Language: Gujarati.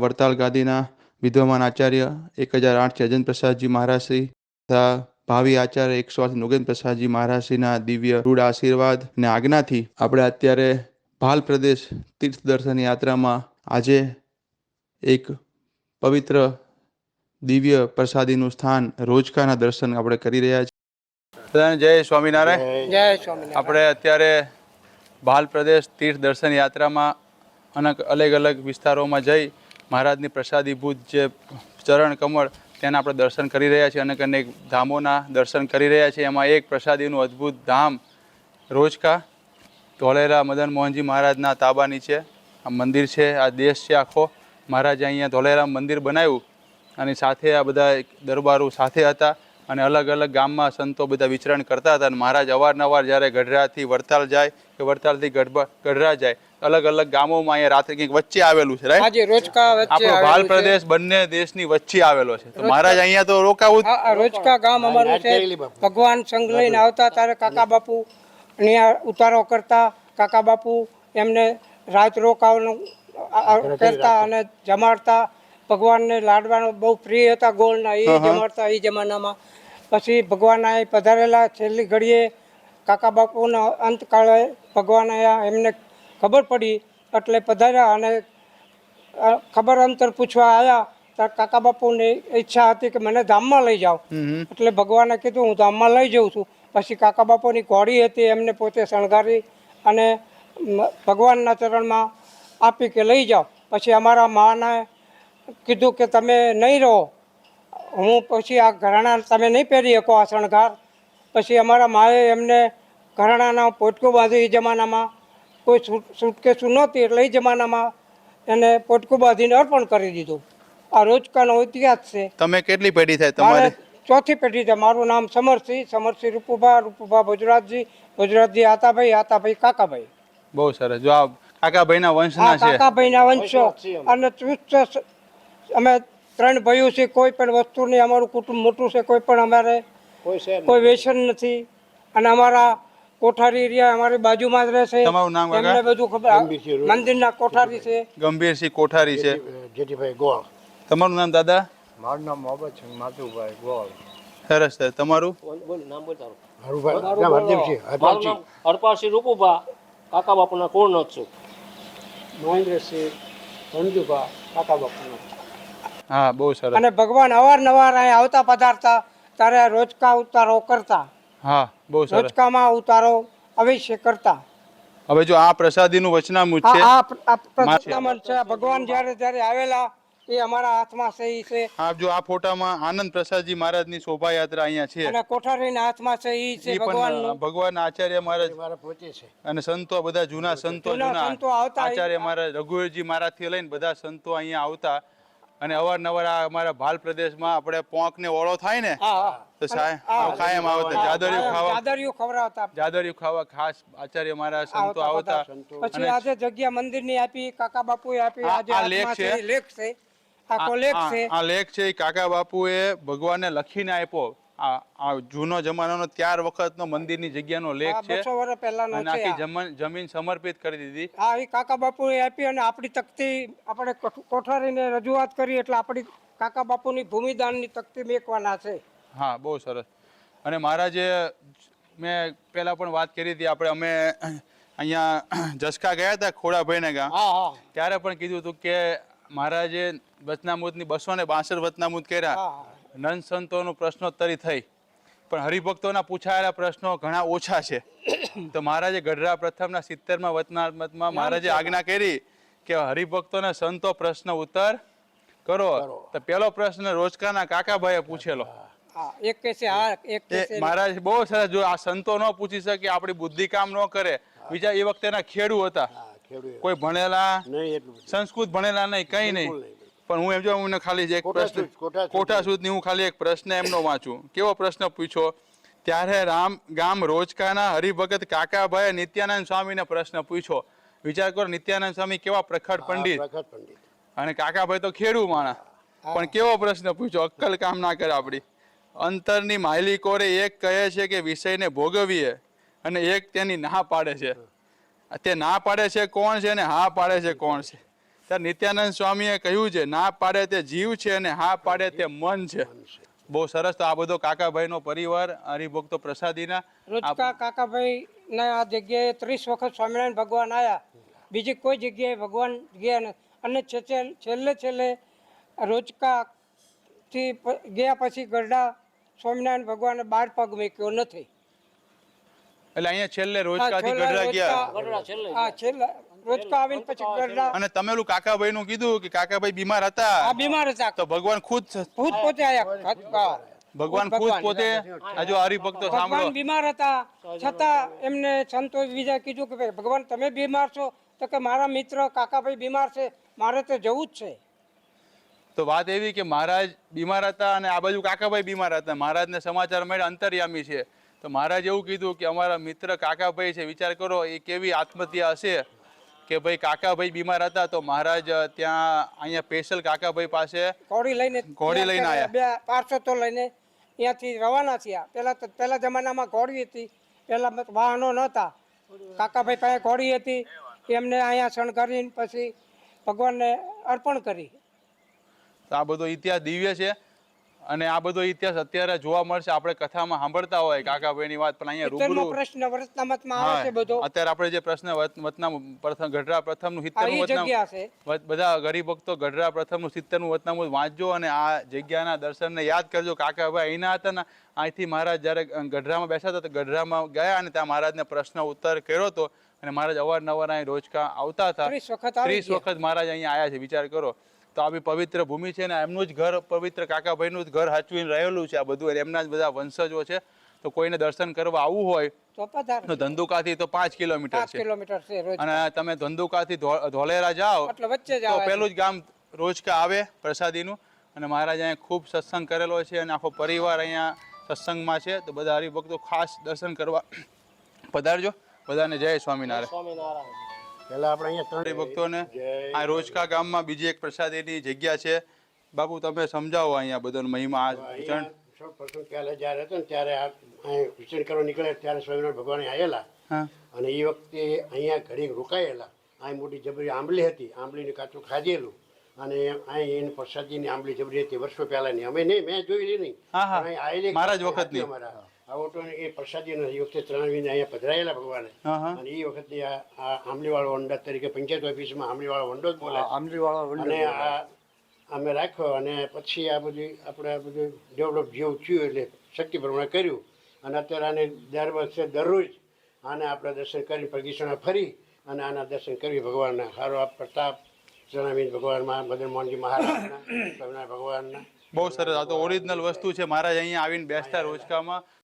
વડતાલ ગાદીના વિદ્યમાન આચાર્ય 1008 અજન પ્રસાદજી મહારાજશ્રી તથા ભાવિ આચાર્ય 108 નોગેન્દ્ર પ્રસાદજી મહારાજશ્રીના દિવ્ય રૂઢ આશીર્વાદ અને આજ્ઞાથી આપણે અત્યારે ભાલ પ્રદેશ તીર્થ દર્શન યાત્રામાં આજે એક પવિત્ર દિવ્ય પ્રસાદીનું સ્થાન રોજકાના દર્શન આપણે કરી રહ્યા છીએ. જય સ્વામિનારાયણ. જય સ્વામિનારાયણ. આપણે અત્યારે ભાલ પ્રદેશ તીર્થ દર્શન યાત્રામાં અલગ અલગ વિસ્તારોમાં જઈ મહારાજની પ્રસાદીભૂત જે ચરણ કમળ તેના આપણે દર્શન કરી રહ્યા છીએ. અનેક ધામોના દર્શન કરી રહ્યા છીએ. એમાં એક પ્રસાદીનું અદ્ભુત ધામ રોજકા ધોલેરા મદન મોહનજી મહારાજના તાબા નીચે આ મંદિર છે. આ દેશ છે આખો. મહારાજે અહીંયા ધોલેરા મંદિર બનાવ્યું અને સાથે આ બધા દરબારો સાથે હતા અને અલગ અલગ ગામમાં સંતો બધા વિચરણ કરતા હતા. અને મહારાજ અવારનવાર જ્યારે ગઢડાથી વડતાલ જાય કે વડતાલથી ગઢડા જાય અલગ અલગ ગામોમાં અહીંયા રાત્રે કંઈક વચ્ચે આવેલું છે. આપણો ભાલ પ્રદેશ બંને દેશની વચ્ચે આવેલો છે. તો મહારાજ અહીંયા તો રોકાવું. રોજકા ગામ અમારું છે. ભગવાન સંઘ લઈને આવતા ત્યારે કાકા બાપુ અહીંયા ઉતારો કરતા. કાકા બાપુ એમને રાત રોકાવાનું કરતા અને જમાડતા. ભગવાનને લાડવાનો બહુ પ્રિય હતા. ગોળના એ જમાડતા એ જમાનામાં. પછી ભગવાન અહીં પધારેલા છેલ્લી ઘડીએ કાકા બાપુના અંતકાળે ભગવાન અહીંયા એમને ખબર પડી એટલે પધાર્યા અને ખબર અંતર પૂછવા આવ્યા ત્યારે કાકા બાપુની ઈચ્છા હતી કે મને ધામમાં લઈ જાઓ. એટલે ભગવાને કીધું હું ધામમાં લઈ જાઉં છું. પછી કાકા બાપુની ઘોડી હતી એમને પોતે શણગારી અને ભગવાનના ચરણમાં આપી કે લઈ જાઓ. પછી અમારા માને કીધું કે તમે નહીં રહો, હું પછી આ ઘરાણા તમે નહીં પહેરી શકો આ શણગાર. પછી અમારા માએ એમને ઘરાણાના પોટકું બાંધ્યું. એ જમાનામાં કોઈ સૂટકેસું નહોતી એટલે એ જમાનામાં એને પોટકું બાંધીને અર્પણ કરી દીધું. આ રોજકાનો ઇતિહાસ છે. તમે કેટલી પેઢી થાય તમારે? ચોથી પેઢી છે. મારું નામ સમરસિંહ રૂપુભા ભોજરાજી આતાભાઈ કાકાભાઈ. બહુ સરસ. જો આ કાકાભાઈના વંશના છે. કાકાભાઈના વંશો અને અમે 3 ભાઈઓ છે. કોઈ પણ વસ્તુની અમારું કુટુંબ મોટું છે. કોઈ પણ અમારે કોઈ વ્યસન નથી. અને અમારા કોઠારી એરિયા અમારી બાજુમાં જ રહે છે. તમારું નામ એમને બધું ખબર. મંદિરના કોઠારી છે ગંભીરસિંહ કોઠારી છે. જેઠીભાઈ ગોળ. તમારું નામ દાદા? મારું નામ મોહમ્મદ છે માતુભાઈ ગોળ. સરસ છે. તમારું નામ બોલ? હરભાઈ હરપાલસિંહ રૂપુભા કાકા બાપુના કોણ છું. મહેન્દ્રસિંહ ધનજુભા કાકા બાપુના. હા, બહુ સરસ. અને ભગવાન અવારનવાર અહીં આવતા પધારતા ત્યારે રોજકા ઉતારો કરતા. હા, બહુ સરસ. રોજકામાં ઉતારો અવશ્ય કરતા. હવે જો આ પ્રસાદીનું વચનામૃત છે. આ પ્રસાદનામૃત છે. ભગવાન જ્યારે આવેલા એ અમારા હાથમાં છે. ઈ છે. આપ જો આ ફોટામાં આનંદ પ્રસાદજી મહારાજની શોભાયાત્રા અહીંયા છે અને કોઠારીના હાથમાં છે. ઈ છે ભગવાન આચાર્ય મહારાજ પોતે છે. અને સંતો બધા જૂના સંતો આચાર્ય મહારાજ રઘુવીરજી મહારાજ થી લઈને બધા સંતો અહીંયા આવતા. અને અવારનવાર આ અમારા ભાલ પ્રદેશમાં આપણે પોંક ને ઓળો થાય ને તો કાયમ આવતા જાદરિયું ખાવા ખાસ આચાર્ય મહારાજ સંતો આવતા. પછી આજે જગ્યા મંદિરની આપી કાકા બાપુએ આપી. આ લેખ છે. આ લેખ છે કાકા બાપુએ ભગવાનને લખીને આપ્યો. આ જૂનો જમાનાનો 4 વખતનો મંદિરની જગ્યાનો લેખ છે. 200 વર્ષ પહેલાનો છે. આખી જમીન સમર્પિત કરી દીધી. હા, એ કાકા બાપુએ આપી અને આપણી તકતી આપણે કોઠારીને રજૂઆત કરી એટલે આપણી કાકા બાપુની ભૂમિદાનની તકતી મેકવાના છે. હા, બહુ સરસ. અને મહારાજે મેં પહેલા પણ વાત કરી હતી. અમે અહીંયા જસકા ગયા હતા ખોડાભાઈને ગામ. ત્યારે પણ કીધું હતું કે મહારાજે વચનામૃતની 262 વચનામૃત કર્યા. નંદ સંતોનું પ્રશ્નોત્તરી થઈ પણ હરિભક્તોના પૂછાયેલા પ્રશ્નો ઘણા ઓછા છે. તો મહારાજે ગઢડા પ્રથમના 70માં વચનામૃતમાં મહારાજે આજ્ઞા કરી કે હરિભક્તોને સંતો પ્રશ્ન ઉત્તર કરો. તો પેલો પ્રશ્ન રોજકાના કાકાભાઈએ પૂછેલો. મહારાજ બહુ સરસ. જો આ સંતો ન પૂછી શકે, આપણી બુદ્ધિ કામ ન કરે. બીજા એ વખતેના ખેડૂ હતા. કોઈ ભણેલા સંસ્કૃત ભણેલા નહીં, કઈ નહીં. પણ હું એમ જો મને ખાલી એક પ્રશ્ન કોઠા સુધની હું ખાલી એક પ્રશ્ન એમનો વાંચું. કેવો પ્રશ્ન પૂછ્યો? ત્યારે ગામ રોજકાના હરિભગત કાકાભાઈ નિત્યાનંદ સ્વામીને પ્રશ્ન પૂછ્યો. વિચાર કરો, નિત્યાનંદ સ્વામી કેવા પ્રખર પંડિત અને કાકાભાઈ તો ખેડૂ માણસ. પણ કેવો પ્રશ્ન પૂછ્યો, અક્કલ કામ ના કરે આપડી. અંતરની માહિલી કોરે એક કહે છે કે વિષયને ભોગવીએ અને એક તેની ના પાડે છે. તે ના પાડે છે કોણ છે અને હા પાડે છે કોણ છે? ત્યારે નિત્યાનંદ સ્વામીએ કહ્યું છે, ના પાડે તે જીવ છે અને હા પાડે તે મન છે. બહુ સરસ. તો આ બધો કાકાભાઈનો પરિવાર હરિભક્તો પ્રસાદીના રોજકા કાકાભાઈ ના આ જગ્યાએ 30 વખત સ્વામિનારાયણ ભગવાન આવ્યા. બીજી કોઈ જગ્યાએ ભગવાન ગયા નથી. અને છેલ્લે રોજકા થી ગયા પછી ગરડા સ્વામિનારાયણ ભગવાને 12 પગ મૂક્યો નથી. એટલે અહીંયા છેલ્લે રોજકાથી ગઢડા ગયા. ગઢડા છેલ્લે હા છેલ્લે રોજકા આવીને પછી ગરડા. અને તમે ઓલું કાકાભાઈ નું કીધું કે કાકાભાઈ બીમાર આ હતા, બીમાર હતા. તો ભગવાન ખુદ પોતે આયા. ભગવાન ખુદ પોતે આ જો હરિભક્તો સાંભળો, ભગવાન બીમાર હતા છતાં એમને સંતોષ બીજા કીધું કે ભાઈ ભગવાન તમે બીમાર છો? તો કે મારા મિત્ર કાકાભાઈ બીમાર છે, મારે તો જવું જ છે. તો વાત એવી કે મહારાજ બીમાર હતા અને આ બાજુ કાકાભાઈ બીમાર હતા. મહારાજને સમાચાર મળ્યા અંતર્યામી છે, તો મહારાજ એવું કીધું કે અમારા મિત્ર કાકાભાઈ છે. વિચાર કરો એ કેવી આત્મહત્યા હશે કે ભાઈ કાકાભાઈ બીમાર હતા, તો મહારાજ ત્યાં અહીંયા સ્પેશિયલ કાકાભાઈ પાસે ઘોડી લઈને આયા. બે પાર્ષદો લઈને ત્યાંથી રવાના થયા. પહેલા જમાનામાં ઘોડી હતી, પહેલા વાહનો નહોતા. કાકાભાઈ પાસે ઘોડી હતી, એમને અહીંયા શણગારીને પછી ભગવાનને અર્પણ કરી. તો આ બધો ઇતિહાસ દિવ્ય છે. અને આ બધો ઇતિહાસ અત્યારે જોવા મળશે. આપણે કથામાં સાંભળતા હોય કાકાભાઈની વાત, પણ અહીંયા સિત્તેરમો રૂબરૂ પ્રશ્ન વર્તનામતમાં આવે છે બધો. અત્યારે આપણે જે પ્રશ્ન ગઢડા પ્રથમનું 70મું આ જગ્યા છે. બધા હરિભક્તો ગઢડા પ્રથમનું 70મું વતનામું વાંચજો અને આ જગ્યાના દર્શનને યાદ કરજો. કાકાભાઈ અહીંના હતા ને, અહીંથી મહારાજ જ્યારે ગઢડામાં બેસા હતા તો ગઢડામાં ગયા અને ત્યાં મહારાજને પ્રશ્ન ઉત્તર કર્યો હતો. અને મહારાજ અવારનવાર અહીં રોજકા આવતા હતા. 30 વખત મહારાજ અહીંયા આવ્યા છે. વિચાર કરો. તો આ બી પવિત્ર ભૂમિ છે ને એમનું જ ઘર, પવિત્ર કાકાભાઈનું જ ઘર હાચવીને રહેલું છે આ બધું. અને એમના જ બધા વંશજો છે. તો કોઈને દર્શન કરવા આવવું હોય તો પધારો. તો ધંધુકાથી તો 5 કિલોમીટર 5 છે. કિલોમીટર છે રોજ. અને તમે ધંધુકાથી ધોલેરા જાઓ એટલે વચ્ચે જ તો આવે. પેલું જ ગામ રોજકા આવે પ્રસાદીનું. અને મહારાજ અહીંયા ખૂબ સત્સંગ કરેલો છે અને આખો પરિવાર અહીંયા સત્સંગમાં છે. તો બધા હરિભક્તો ખાસ દર્શન કરવા પધારજો. બધાને જય સ્વામિનારાયણ. સ્વામિનારાયણ. પેલા આપણે અહીંયા હરિભક્તોને આ રોજકા ગામમાં બીજી એક પ્રસાદીની જગ્યા છે. બાપુ તમે સમજાવો અહીંયા બધાનો મહિમા. આ સૌ પ્રથમ પહેલા જ્યારે હતો ને ત્યારે અહીં વિચરણ કરવા નીકળે ત્યારે સ્વામિનારાયણ ભગવાન આવેલા. હા અને એ વખતે અહીંયા ઘડી રોકાયેલા. અહીં મોટી જબરી આંબલી હતી, આંબલીને કાચું ખાધેલું. અને અહીં એની પ્રસાદીની આંબલી જબરી હતી વર્ષો પહેલાની. અમે નહીં, મેં જોયેલી નહીં. હા, હા. પણ અહીં આવેલી મહારાજ વખતની. અમારા આવો તો એ પ્રસાદીનો એ વખતે ત્રણવીને અહીંયા પધરાયેલા ભગવાને. હા, હા. અને એ વખતે આ આંબલીવાળો વંડા તરીકે પંચાયત ઓફિસમાં આંબલીવાળો વંડો જ બોલાય. અને આ અમે રાખ્યો અને પછી આ બધું આપણે આ બધું ડેવલપ જેવું થયું એટલે શક્તિ પ્રમાણે કર્યું. અને અત્યારે આને દર વર્ષે દરરોજ આને આપણે દર્શન કરી પ્રદક્ષિણા ફરી અને આના દર્શન કરી ભગવાનના. સારો આ પ્રતાપ જણાવીને ભગવાનમાં મદન મોહનજી મહારાજના સ્વામિનારાયણ ભગવાનના. બહુ સરસ. આ તો ઓરિજિનલ વસ્તુ છે. મહારાજ અહીંયા આવીને બેસતા રોજકામાં